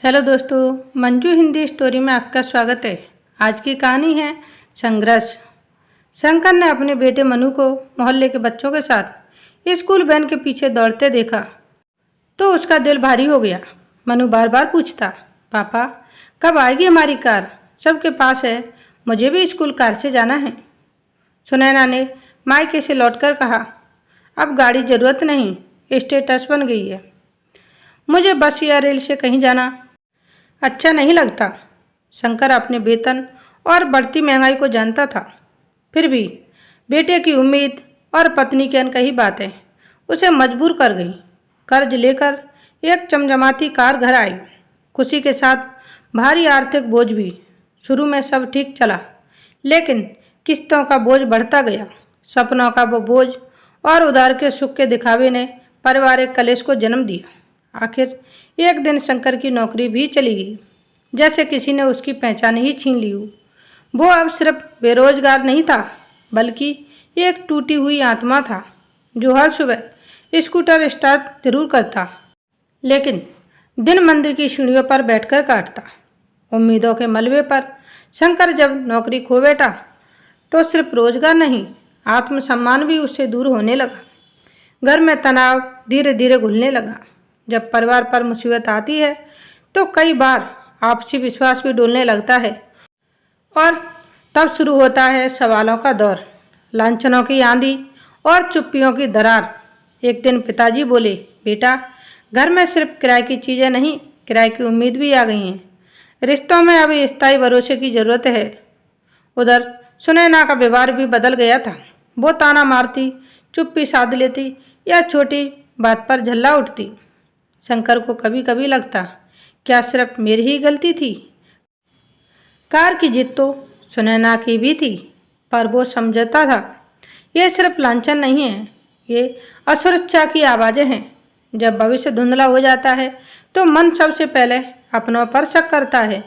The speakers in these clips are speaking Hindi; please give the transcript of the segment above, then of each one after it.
हेलो दोस्तों, मंजू हिंदी स्टोरी में आपका स्वागत है। आज की कहानी है संघर्ष। शंकर ने अपने बेटे मनु को मोहल्ले के बच्चों के साथ स्कूल वैन के पीछे दौड़ते देखा तो उसका दिल भारी हो गया। मनु बार बार पूछता, पापा कब आएगी हमारी कार? सबके पास है, मुझे भी स्कूल कार से जाना है। सुनैना ने मायके से लौटकर कहा, अब गाड़ी जरूरत नहीं, स्टेटस बन गई है। मुझे बस या रेल से कहीं जाना अच्छा नहीं लगता। शंकर अपने वेतन और बढ़ती महंगाई को जानता था, फिर भी बेटे की उम्मीद और पत्नी की अनकही बातें उसे मजबूर कर गई। कर्ज लेकर एक चमचमाती कार घर आई, खुशी के साथ भारी आर्थिक बोझ भी। शुरू में सब ठीक चला, लेकिन किस्तों का बोझ बढ़ता गया। सपनों का वो बोझ और उधार के सुख के दिखावे ने पारिवारिक कलेश को जन्म दिया। आखिर एक दिन शंकर की नौकरी भी चली गई, जैसे किसी ने उसकी पहचान ही छीन ली हो। वो अब सिर्फ बेरोजगार नहीं था, बल्कि एक टूटी हुई आत्मा था जो हर सुबह स्कूटर स्टार्ट जरूर करता, लेकिन दिन मंदिर की सीढ़ियों पर बैठकर काटता। उम्मीदों के मलबे पर शंकर जब नौकरी खो बैठा तो सिर्फ रोजगार नहीं, आत्मसम्मान भी उससे दूर होने लगा। घर में तनाव धीरे धीरे घुलने लगा। जब परिवार पर मुसीबत आती है तो कई बार आपसी विश्वास भी डोलने लगता है और तब शुरू होता है सवालों का दौर, लांछनों की आंधी और चुप्पियों की दरार। एक दिन पिताजी बोले, बेटा घर में सिर्फ किराए की चीज़ें नहीं, किराए की उम्मीद भी आ गई हैं। रिश्तों में अभी स्थायी भरोसे की ज़रूरत है। उधर सुनैना का व्यवहार भी बदल गया था। वो ताना मारती, चुप्पी साध लेती या छोटी बात पर झल्ला उठती। शंकर को कभी कभी लगता, क्या सिर्फ मेरी ही गलती थी? कार की जिद तो सुनैना की भी थी, पर वो समझता था ये सिर्फ लांछन नहीं है, ये असुरक्षा की आवाज़ें हैं। जब भविष्य धुंधला हो जाता है तो मन सबसे पहले अपनों पर शक करता है।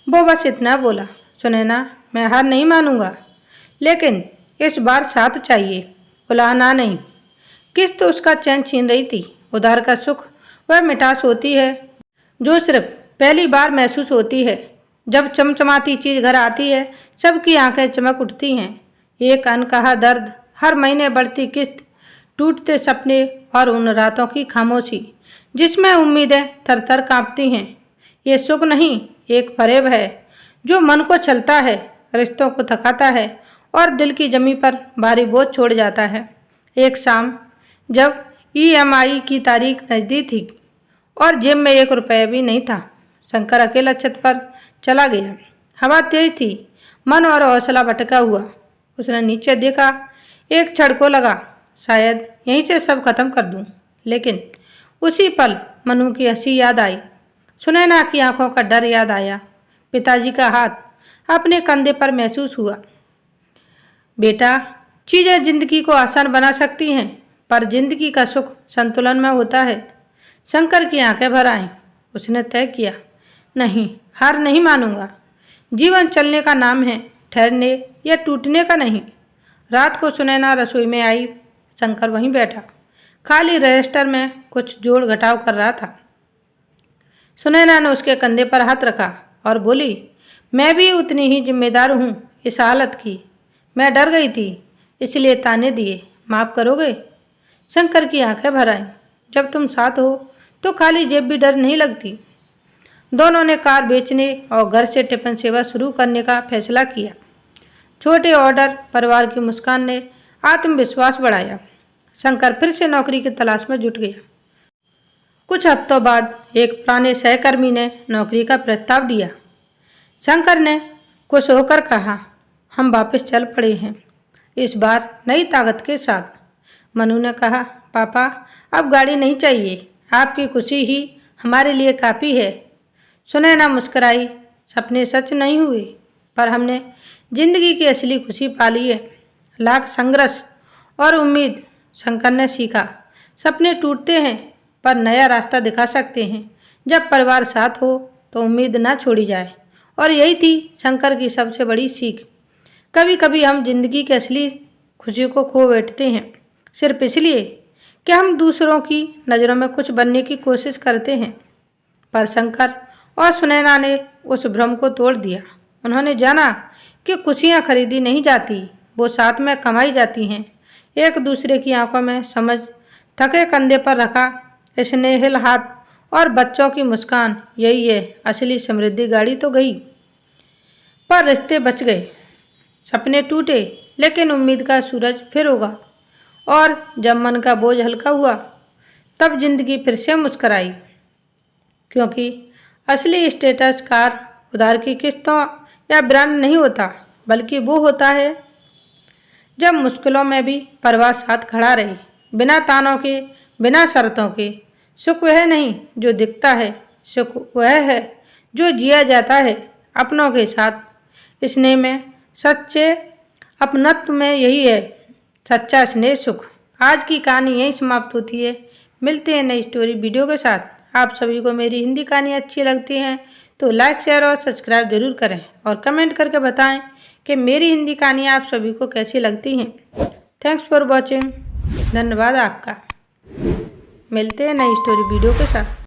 वो बस इतना बोला, सुनैना मैं हार नहीं मानूंगा, लेकिन इस बार साथ चाहिए, उलाहना नहीं। किस्त उसका चैन छीन रही थी। उधार का सुख वह मिठास होती है जो सिर्फ पहली बार महसूस होती है। जब चमचमाती चीज़ घर आती है, सबकी आंखें चमक उठती हैं। एक अनकहा दर्द, हर महीने बढ़ती किस्त, टूटते सपने और उन रातों की खामोशी जिसमें उम्मीदें थर थर काँपती हैं। ये सुख नहीं, एक फरेब है जो मन को छलता है, रिश्तों को थकाता है और दिल की जमी पर भारी बोझ छोड़ जाता है। एक शाम जब ईएमआई की तारीख नज़दीक थी और जेब में 1 रुपया भी नहीं था, शंकर अकेला छत पर चला गया। हवा तेज थी, मन और हौसला भटका हुआ। उसने नीचे देखा, एक क्षण को लगा शायद यहीं से सब खत्म कर दूं, लेकिन उसी पल मनु की हंसी याद आई, सुनैना की आंखों का डर याद आया, पिताजी का हाथ अपने कंधे पर महसूस हुआ। बेटा, चीज़ें जिंदगी को आसान बना सकती हैं, पर जिंदगी का सुख संतुलन में होता है। शंकर की आंखें भर आईं। उसने तय किया, नहीं, हार नहीं मानूंगा। जीवन चलने का नाम है, ठहरने या टूटने का नहीं। रात को सुनैना रसोई में आई। शंकर वहीं बैठा, खाली रजिस्टर में कुछ जोड़ घटाव कर रहा था। सुनैना ने उसके कंधे पर हाथ रखा और बोली, मैं भी उतनी ही जिम्मेदार हूँ इस हालत की। मैं डर गई थी, इसलिए ताने दिए, माफ़ करोगे? शंकर की आंखें भर आईं। जब तुम साथ हो तो खाली जेब भी डर नहीं लगती। दोनों ने कार बेचने और घर से टिफिन सेवा शुरू करने का फैसला किया। छोटे ऑर्डर, परिवार की मुस्कान ने आत्मविश्वास बढ़ाया। शंकर फिर से नौकरी की तलाश में जुट गया। कुछ हफ्तों बाद एक पुराने सहकर्मी ने नौकरी का प्रस्ताव दिया। शंकर ने खुश होकर कहा, हम वापस चल पड़े हैं, इस बार नई ताकत के साथ। मनु ने कहा, पापा अब गाड़ी नहीं चाहिए, आपकी खुशी ही हमारे लिए काफ़ी है। सुनैना मुस्कुराई, सपने सच नहीं हुए, पर हमने जिंदगी की असली खुशी पाली है। लाख संघर्ष और उम्मीद। शंकर ने सीखा, सपने टूटते हैं पर नया रास्ता दिखा सकते हैं। जब परिवार साथ हो तो उम्मीद ना छोड़ी जाए। और यही थी शंकर की सबसे बड़ी सीख। कभी कभी हम जिंदगी की असली खुशी को खो बैठते हैं, सिर्फ इसलिए कि हम दूसरों की नज़रों में कुछ बनने की कोशिश करते हैं। पर शंकर और सुनैना ने उस भ्रम को तोड़ दिया। उन्होंने जाना कि खुशियाँ खरीदी नहीं जाती, वो साथ में कमाई जाती हैं। एक दूसरे की आंखों में समझ, थके कंधे पर रखा स्नेहिल हाथ और बच्चों की मुस्कान, यही है असली समृद्धि। गाड़ी तो गई पर रिश्ते बच गए, सपने टूटे, लेकिन उम्मीद का सूरज फिर उगा। और जब मन का बोझ हल्का हुआ तब जिंदगी फिर से मुस्कराई, क्योंकि असली स्टेटस कार उधार की किस्तों या ब्रांड नहीं होता, बल्कि वो होता है जब मुश्किलों में भी परिवार साथ खड़ा रहे, बिना तानों के, बिना शर्तों के। सुख वह नहीं जो दिखता है, सुख वह है जो जिया जाता है अपनों के साथ, स्नेह में, सच्चे अपनत्व में। यही है सच्चा स्नेह, सुख। आज की कहानी यहीं समाप्त होती है। मिलते हैं नई स्टोरी वीडियो के साथ। आप सभी को मेरी हिंदी कहानी अच्छी लगती हैं तो लाइक, शेयर और सब्सक्राइब जरूर करें और कमेंट करके बताएं कि मेरी हिंदी कहानी आप सभी को कैसी लगती हैं। Thanks for watching. धन्यवाद आपका। मिलते हैं नई स्टोरी वीडियो के साथ।